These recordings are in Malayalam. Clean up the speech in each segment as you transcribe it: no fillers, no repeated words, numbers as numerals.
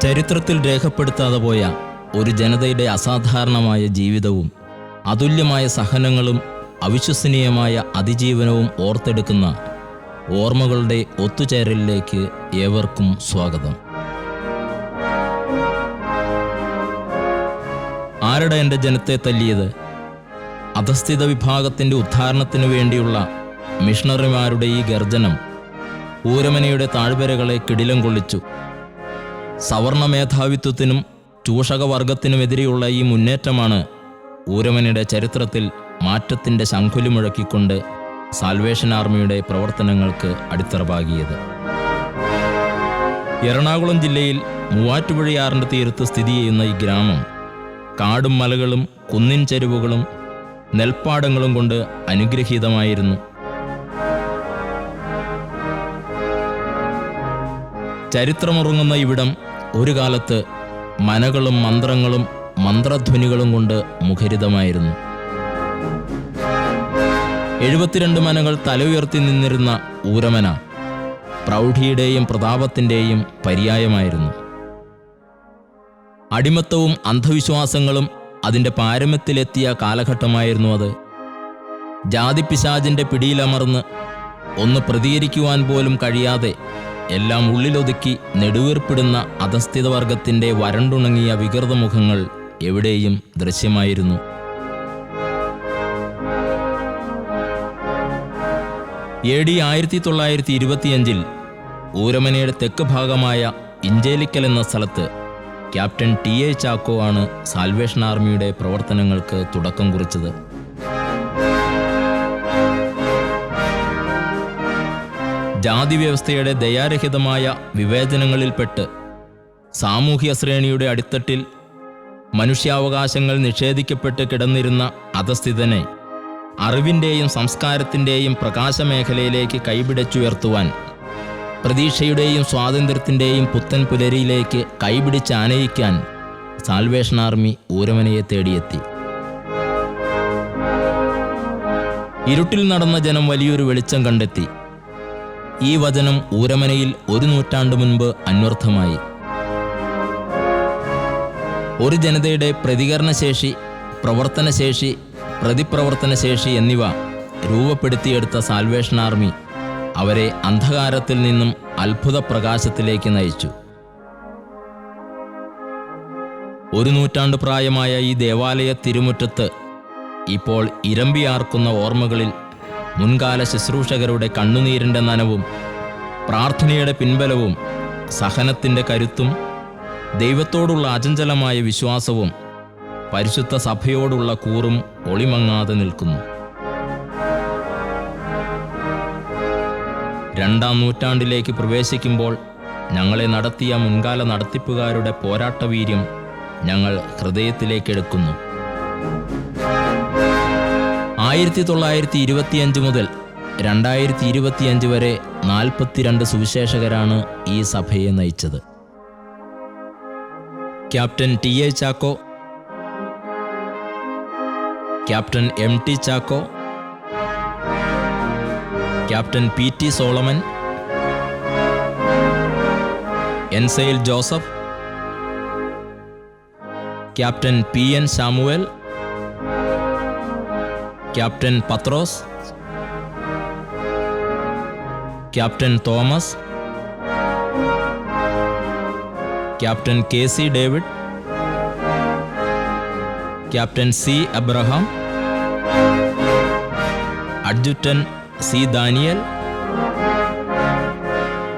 ചരിത്രത്തിൽ രേഖപ്പെടുത്താതെ പോയ ഒരു ജനതയുടെ അസാധാരണമായ ജീവിതവും അതുല്യമായ സഹനങ്ങളും അവിശ്വസനീയമായ അതിജീവനവും ഓർത്തെടുക്കുന്ന ഓർമ്മകളുടെ ഒത്തുചേരലിലേക്ക് ഏവർക്കും സ്വാഗതം. ആരുടെ എൻ്റെ ജനത്തെ തല്ലിയത്? അധസ്ഥിത വിഭാഗത്തിൻ്റെ ഉദ്ധാരണത്തിനു വേണ്ടിയുള്ള മിഷണറിമാരുടെ ഈ ഗർജനം ഊരമനയുടെ താഴ്വരകളെ കിടിലം കൊള്ളിച്ചു. സവർണ മേധാവിത്വത്തിനും ചൂഷകവർഗത്തിനുമെതിരെയുള്ള ഈ മുന്നേറ്റമാണ് ഊരമനയുടെ ചരിത്രത്തിൽ മാറ്റത്തിൻ്റെ ശംഖുലി മുഴക്കിക്കൊണ്ട് സാൽവേഷൻ ആർമിയുടെ പ്രവർത്തനങ്ങൾക്ക് അടിത്തറ പാകിയത്. എറണാകുളം ജില്ലയിൽ മൂവാറ്റുപുഴയാറിൻ്റെ തീരത്ത് സ്ഥിതി ചെയ്യുന്ന ഈ ഗ്രാമം കാടും മലകളും കുന്നിൻ ചെരുവുകളും നെൽപ്പാടങ്ങളും കൊണ്ട് അനുഗ്രഹീതമായിരുന്നു. ചരിത്രമുറങ്ങുന്ന ഇവിടം ഒരു കാലത്ത് മനകളും മന്ത്രങ്ങളും മന്ത്രധ്വനികളും കൊണ്ട് മുഖരിതമായിരുന്നു. 72 മനകൾ തല ഉയർത്തി നിന്നിരുന്ന ഊരമന പ്രൗഢിയുടെയും പ്രതാപത്തിൻ്റെയും പര്യായമായിരുന്നു. അടിമത്തവും അന്ധവിശ്വാസങ്ങളും അതിൻ്റെ പാരമ്യത്തിലെത്തിയ കാലഘട്ടമായിരുന്നു അത്. ജാതിപിശാചിൻ്റെ പിടിയിലമർന്ന് ഒന്ന് പ്രതികരിക്കുവാൻ പോലും കഴിയാതെ എല്ലാം ഉള്ളിലൊതുക്കി നെടുവീർപ്പിടുന്ന അധസ്ഥിതവർഗത്തിൻ്റെ വരണ്ടുണങ്ങിയ വികൃതമുഖങ്ങൾ എവിടെയും ദൃശ്യമായിരുന്നു. AD 1925 ഊരമനയുടെ തെക്ക് ഭാഗമായ ഇഞ്ചേലിക്കൽ എന്ന സ്ഥലത്ത് ക്യാപ്റ്റൻ TA ചാക്കോ ആണ് സാൽവേഷൻ ആർമിയുടെ പ്രവർത്തനങ്ങൾക്ക് തുടക്കം കുറിച്ചത്. ജാതി വ്യവസ്ഥയുടെ ദയാരഹിതമായ വിവേചനങ്ങളിൽപ്പെട്ട് സാമൂഹ്യ ശ്രേണിയുടെ അടിത്തട്ടിൽ മനുഷ്യാവകാശങ്ങൾ നിഷേധിക്കപ്പെട്ട് കിടന്നിരുന്ന അധസ്ഥിതനെ അറിവിൻ്റെയും സംസ്കാരത്തിൻ്റെയും പ്രകാശമേഖലയിലേക്ക് കൈപിടിച്ചുയർത്തുവാൻ, പ്രതീക്ഷയുടെയും സ്വാതന്ത്ര്യത്തിൻ്റെയും പുത്തൻ പുലരിയിലേക്ക് കൈപിടിച്ചാനയിക്കാൻ സാൽവേഷൻ ആർമി ഊരമനയെ തേടിയെത്തി. ഇരുട്ടിൽ നടന്ന ജനം വലിയൊരു വെളിച്ചം കണ്ടെത്തി. ഈ വചനം ഊരമനയിൽ 1 നൂറ്റാണ്ട് മുൻപ് അന്വർത്ഥമായി. ഒരു ജനതയുടെ പ്രതികരണശേഷി, പ്രവർത്തനശേഷി, പ്രതിപ്രവർത്തനശേഷി എന്നിവ രൂപപ്പെടുത്തിയെടുത്ത സാൽവേഷൻ ആർമി അവരെ അന്ധകാരത്തിൽ നിന്നും അത്ഭുത പ്രകാശത്തിലേക്ക് നയിച്ചു. 1 നൂറ്റാണ്ട് പ്രായമായ ഈ ദേവാലയ തിരുമുറ്റത്ത് ഇപ്പോൾ ഇരമ്പിയാർക്കുന്ന ഓർമ്മകളിൽ മുൻകാല ശുശ്രൂഷകരുടെ കണ്ണുനീരിൻ്റെ നനവും പ്രാർത്ഥനയുടെ പിൻബലവും സഹനത്തിൻ്റെ കരുത്തും ദൈവത്തോടുള്ള അചഞ്ചലമായ വിശ്വാസവും പരിശുദ്ധ സഭയോടുള്ള കൂറും ഒളിമങ്ങാതെ നിൽക്കുന്നു. 2-ാം നൂറ്റാണ്ടിലേക്ക് പ്രവേശിക്കുമ്പോൾ ഞങ്ങളെ നടത്തിയ മുൻകാല നടത്തിപ്പുകാരുടെ പോരാട്ടവീര്യം ഞങ്ങൾ ഹൃദയത്തിലേക്കെടുക്കുന്നു. 1925 മുതൽ 2025 വരെ 42 സുവിശേഷകരാണ് ഈ സഭയെ നയിച്ചത്. Captain TA Chacko, captain MT Chacko, captain PT Solomon, ensign Joseph, captain PN Samuel, captain Pathrose, captain Thomas, captain KC David, captain C Abraham, adjutant C Daniel,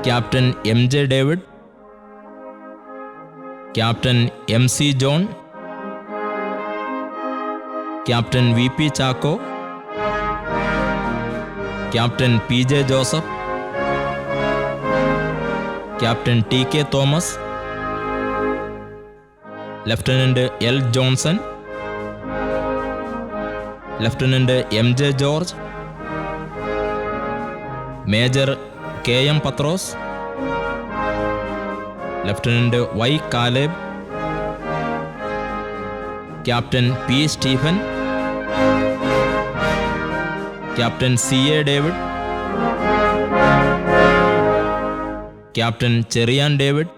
captain MJ David, captain MC John, captain VP Chacko, captain PJ Joseph, captain TK Thomas, lieutenant L Johnson, lieutenant MJ George, major KM Pathrose, lieutenant Y Caleb, captain P Stephen, captain CA David, captain Cherian David,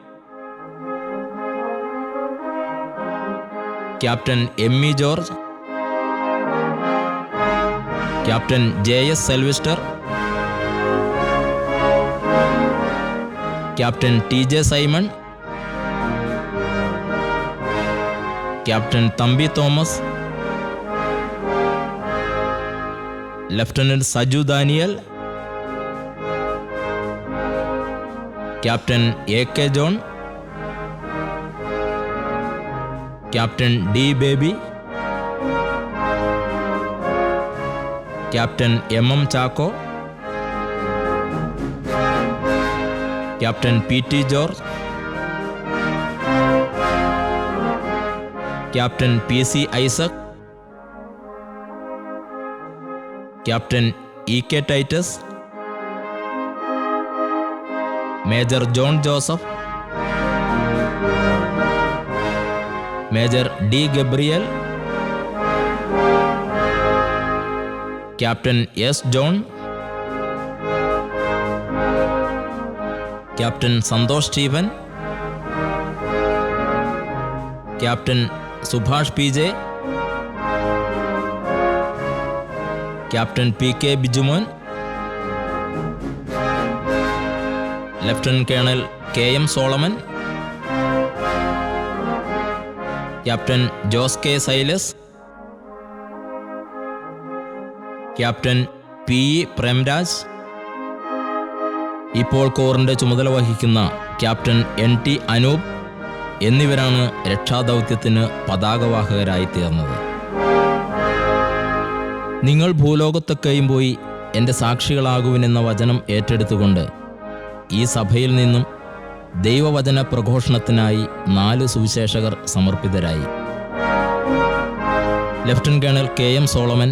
captain Emmy George, captain JS Sylvester, captain TJ Simon, captain Thampi Thomas, lieutenant Saju Daniel, captain AK John, captain D Baby, captain MM Chacko, captain PT George, captain PC Isaac, captain EK Titus, major John Joseph, major D Gabriel, captain S John, captain Santhosh Steven, captain Subhash PJ, captain PK Bijumon, lieutenant colonel KM Solomon, captain Jose K Silas, captain PE Premraj, ഇപ്പോൾ കോറിന്റെ ചുമതല വഹിക്കുന്ന ക്യാപ്റ്റൻ NT അനൂപ് എന്നിവരാണ് രക്ഷാദൗത്യത്തിന് പതാകവാഹകരായി തീർന്നത്. നിങ്ങൾ ഭൂലോകത്തൊക്കെയും പോയി എൻ്റെ സാക്ഷികളാകുവിനെന്ന വചനം ഏറ്റെടുത്തുകൊണ്ട് ഈ സഭയിൽ നിന്നും ദൈവവചന പ്രഘോഷണത്തിനായി 4 സുവിശേഷകർ സമർപ്പിതരായി. Lieutenant colonel KM Solomon,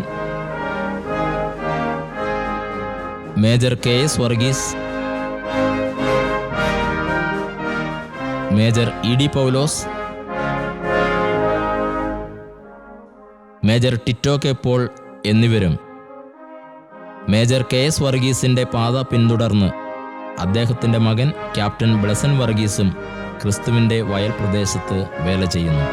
major KS Varghese, major ED Paulose, major Tito K Paul എന്നിവരും മേജർ KS വർഗീസിൻ്റെ പാത പിന്തുടർന്ന് അദ്ദേഹത്തിൻ്റെ മകൻ ക്യാപ്റ്റൻ ബ്ലെസൻ വർഗീസും ക്രിസ്തുവിൻ്റെ വയൽ പ്രദേശത്ത് വേല ചെയ്യുന്നു.